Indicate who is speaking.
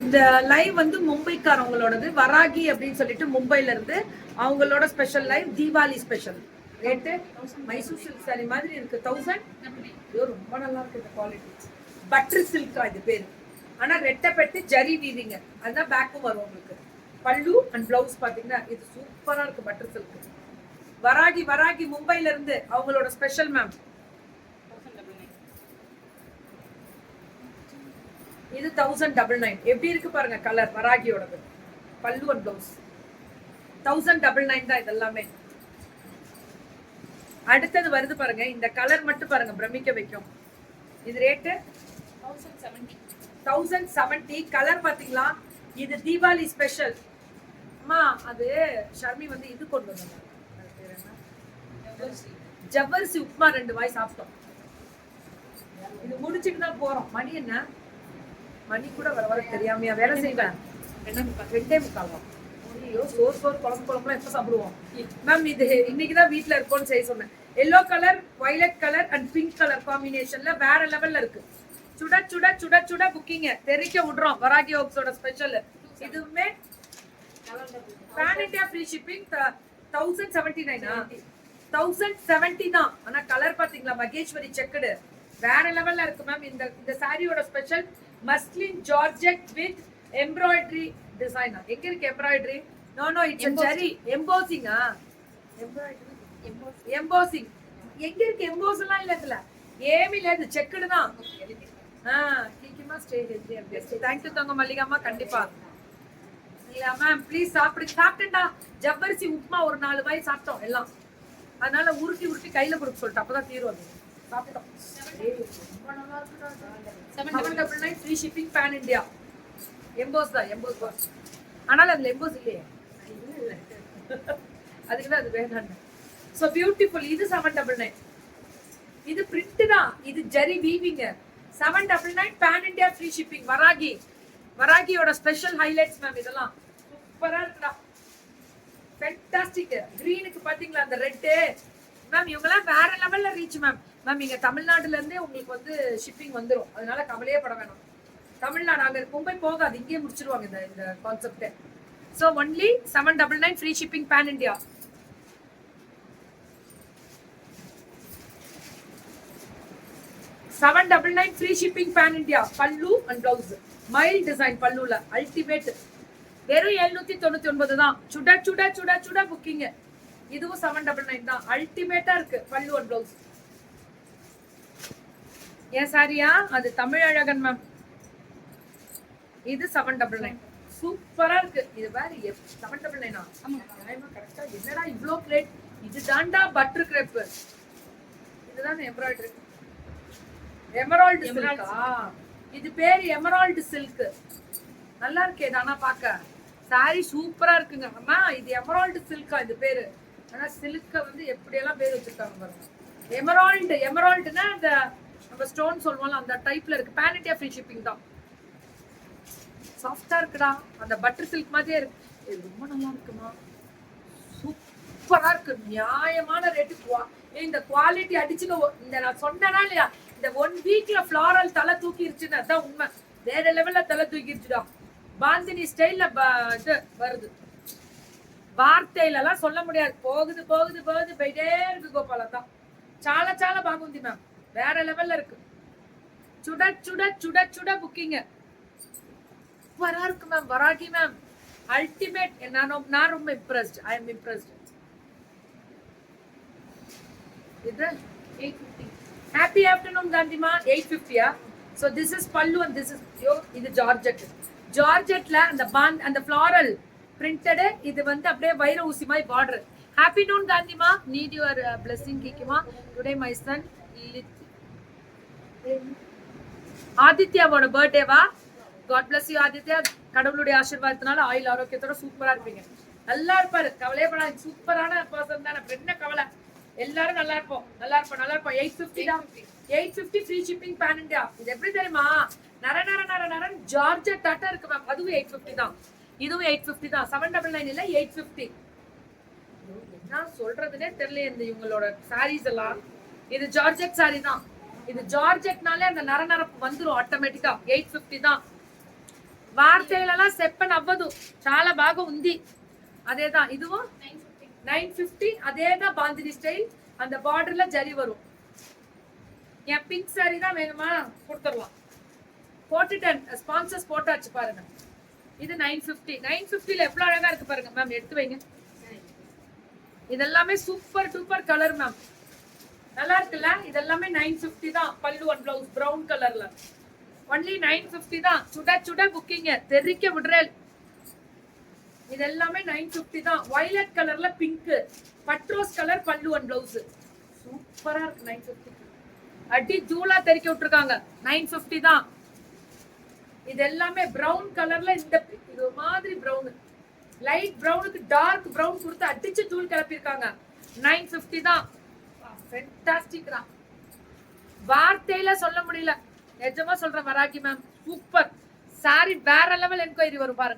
Speaker 1: இந்த லைவ் வந்து மும்பைக்காரவங்களோடது, வராகி அப்படின்னு சொல்லிட்டு மும்பைல இருந்து அவங்களோட special live, Deepavali special. Rate Mysore silk sorry மாதிரி இருக்கு. 1000. ஐயோ ரொம்ப நல்லா இருக்கு இந்த குவாலிட்டி. பட்டர் சில்கா இது பேரு. ஆனா ரெட்டப்பட்டு ஜரி வீவிங்க, அதுதான் பேக்கும் வரும் உங்களுக்கு. பல்லு அண்ட் பிளவுஸ் பாத்தீங்கன்னா இது சூப்பரா இருக்கு. பட்டர் சில்க் வராகி, வராகி மும்பைல இருந்து அவங்களோட ஸ்பெஷல் மேம். இது 1099. எப்படி இருக்கு பாருங்க கலர், வராகியோடது. பல்லு அண்ட் பிளவுஸ் 1099 தான் இதெல்லாமே. அடுத்தது வருது பாருங்க, இந்த கலர் மட்டும் பாருங்க, பிரமிக்க வைக்கும். இது ரேட்டு 1070. கலர் பாத்தீங்களா, இது தீபாவளி ஸ்பெஷல். அம்மா அது ஷர்மி வந்து இது கொண்டு வந்தாங்க, ஜவ்வரிசி உப்மா 2 வாய் சாப்பிட்டோம். இது முடிச்சுட்டு தான் போறோம். மணி என்ன மணி கூட வர வர தெரியாமையா வேலை செய்வேன். 2:45. ஐயோ சோறு குழம்புலாம் எப்ப சாப்பிடுவோம் மேம்? இது இன்னைக்குதான் வீட்டுல இருக்கோம்னு செய்ய சொன்னேன். Yellow colour, violet colour and pink colour காம்பினேஷன்ல வேற லெவல்ல இருக்கு. சுட சுட சுட சுட புக்கிங்க தெரிக்க விடுறோம். வராகி ஹோப்ஸோட ஸ்பெஷல். இதுவுமே பேன் இந்தியா ஃப்ரீ ஷிப்பிங். 1079. 1070 தான். ஆனா கலர் பாத்தீங்களா, மகேஸ்வரி செக்குடு வேற லெவல்ல இருக்கு மேம். இந்த சாரியோட special muslin georgette with embroidery design. எங்க இருக்கு embroidery? No it's a zari embossing. Embossing எங்க இருக்கு? எம்போஸ் எல்லாம் இல்ல இதுல, ஏமி இல்ல, இது செக்குடு தான். கீக்கிமா stay healthy and best. Thank you Thanga மல்லிகாமா. கண்டிப்பா இல்ல மேம், ப்ளீஸ் சாப்பிட்டேன்டா. ஜவ்வரிசி உப்புமா ஒரு 4 வாய் சாப்பிட்டோம் எல்லாம். அதனால உருட்டி உருட்டி கையில கொடுக்க சொல்லிட்டு அப்பதான் தீரும். அது சாப்பிட்டோம். 799 free shipping pan India. Emboss தான், எம்போஸ் பாஸ். ஆனால் அதுல எம்போஸ் இல்லையே, அதுக்கு தான் அது வேண்டாம். So beautiful. இது 799. இது பிரிண்ட் தான், இது ஜரி வீவிங்க. 799 pan India free shipping. Varahi, வராகியோட ஸ்பெஷல் ஹைலைட்ஸ் மேம். இதெல்லாம் சூப்பரா இருக்குடா, ஃபேண்டாஸ்டிக். கிரீனுக்கு பாத்தீங்களா அந்த ரெட் மேம், இவங்கெல்லாம் வேற லெவல்ல ரீச் மேம். மேம் இங்க தமிழ்நாடுல இருந்தே உங்களுக்கு வந்து ஷிப்பிங் வந்துடும், அதனால கவலையே பட வேணாம். தமிழ்நாடு அங்க மும்பை போகாது, இங்கே முடிச்சிருவாங்க இந்த concept. So only 799 free shipping pan India. $799 free shipping pan India. Pallu and blouse mile design பல்லுல அல்டிமேட். வெறும் 799 தான். சுட சுட சுட சுட புக்கிங். இதுவும் 799 தான். அல்டிமேட்டா இருக்கு பல்லு அண்ட் பிளவுஸ். ஏன் சாரியா? அது தமிழ் அழகன் மேம். இது 799. சூப்பரா இருக்கு. இது வேற 799. கரெக்டா என்னடா இவ்ளோ பிளேட்? இது தாண்டா பட்டர் கிரேப். இதுதான் எம்ப்ராய்டரி. எமரால்டு சில்கா இது பேரு? Emerald silk. நல்லா இருக்கே தானா பாக்க. சாரி சூப்பரா இருக்குங்க அம்மா. இது எமரால்டு சில்கா இது பேரு. ஆனா சில்க வந்து எப்படியெல்லாம் பேர் வச்சிருக்காங்க பாருங்க. எமரால்டு, எமரால்டுனா அந்த நம்ம ஸ்டோன் சொல்லுவோம்ல அந்த டைப்ல இருக்கு. பேன் இந்தியா ஃப்ரீ ஷிப்பிங் தான். சாஃப்டா இருக்குடா, அந்த பட்டர் சில்க் மாதிரியே இருக்கு. இது ரொம்ப நல்லா இருக்குமா, சூப்பரா இருக்கு. நியாயமான ரேட்டு. இந்த குவாலிட்டி அடிச்சுக்க. இந்த நான் சொன்னேனா இல்லையா, இந்த 1 வீக்ல ஃப்ளாரல் தலை தூக்கிருச்சுன்னு அதான் உண்மை. வேற லெவல்ல தலை தூக்கிருச்சுடா. பாந்தினி ஸ்டைல்ல இது வருது. வார்த்தையில எல்லாம் சொல்ல முடியாது. போகுது போகுது போகுது போயிட்டே இருக்கு. கோபாலா தான் சால சால பாகுந்தி மேம் வேற லெவல்ல இருக்கு. சுட சுட சுட சுட புக்கிங் சூப்பரா இருக்கு மேம். Varahi ma'am ultimate. நான் ரொம்ப இம்ப்ரெஸ்ட். I am impressed. இது 850. ஹாப்பி ஆஃப்டர்நூன் காந்திமா. 850. So this is pallu and this is இது ஜார்ஜெட். ஜார்ஜெட்ல அந்த ஃப்ளாரல் பிரிண்டட். இது வந்து அப்படியே வைர ஊசி மாதிரி பார்டர். ஹாப்பி நூன் காந்திமா. நீட் யுவர் பிளெஸிங் கிக்கிமா. டுடே மை சன் ஆதித்யாவோட பர்த்டேவா? God bless you Aditya. கடவுளுடைய ஆசீர்வாதத்தினால ஆயுள் ஆரோக்கியத்தோட சூப்பரா இருப்பீங்க. நல்லா இருப்பாரு, கவலையே படாது. சூப்பரான பர்சன் தான். என்ன கவலை, எல்லாரும் நல்லா இருப்போம். நல்லா இருப்போம் நல்லா இருப்போம். 850 தான். 850 ஃப்ரீ ஷிப்பிங் பேன் இந்தியா. இது எப்படி தெரியுமா, நர நர நர நரன் ஜார்ஜெட் டாட்டா இருக்கு மேம். அதுவும் 850 தான். இதுவும் 850 தான். 799 இல்ல 850. நான் சொல்றதுனே தெரியல இந்த இவங்களோட சாரீஸ் எல்லாம். இது ஜார்ஜெட் சாரி தான். இது ஜார்ஜெட்னாலே அந்த நர நரப்பு வந்துரும் ஆட்டோமேட்டிக்கா. 850 தான். వార్తలలో చెప్పనవ్వదు, చాలా బాగా ఉంది. அதேதா இதுவும் 950. அதேதா பாந்தினி ஸ்டைல். அந்த பார்டர்ல ஜரி வரும். என் பிங்க் சாரி தான் வேணுமா கொடுத்துடலாம். போட்டுட்டேன், ஸ்பான்சர்ஸ் போட்டாச்சு பாருங்க. இது 950. 950ல எவ்வளவு அழகா இருக்கு பாருங்க மேம், எடுத்து வைங்க. இதெல்லாமே சூப்பர் டூப்பர் கலர் மேம், நல்லா இருக்குல்ல? இதெல்லாமே 950 தான். பல்லு அண்ட் பிளவுஸ் பிரவுன் கலர்ல ஒன்லி 950 தான். சுட சுட புக்கிங்க, தெரிக்க விடுறேன். இதெல்லாமே 950 தான். வயலட் கலர்ல பிங்க், பட்ரோஸ் கலர் பல்லு அண்ட் பிளவுஸ் சூப்பரா இருக்கு. 950 அடி ஜூலா தெரிக்க விட்டுருக்காங்க. 950 தான். இது எல்லாமே பிரவுன் கலர்ல, இந்த இது மாதிரி பிரவுன், லைட் பிரவுனுக்கு டார்க் பிரவுன் கொடுத்து அடிச்சு தூள் கிளப்பிருக்காங்க. 950 தான். ஃபேண்டாஸ்டிக் தான், வார்த்தையில சொல்ல முடியல. நிஜமா சொல்றேன் வராகி மேம், சூப்பர் சாரி, வேற லெவல் என்கொயரி வரும் பாருங்க.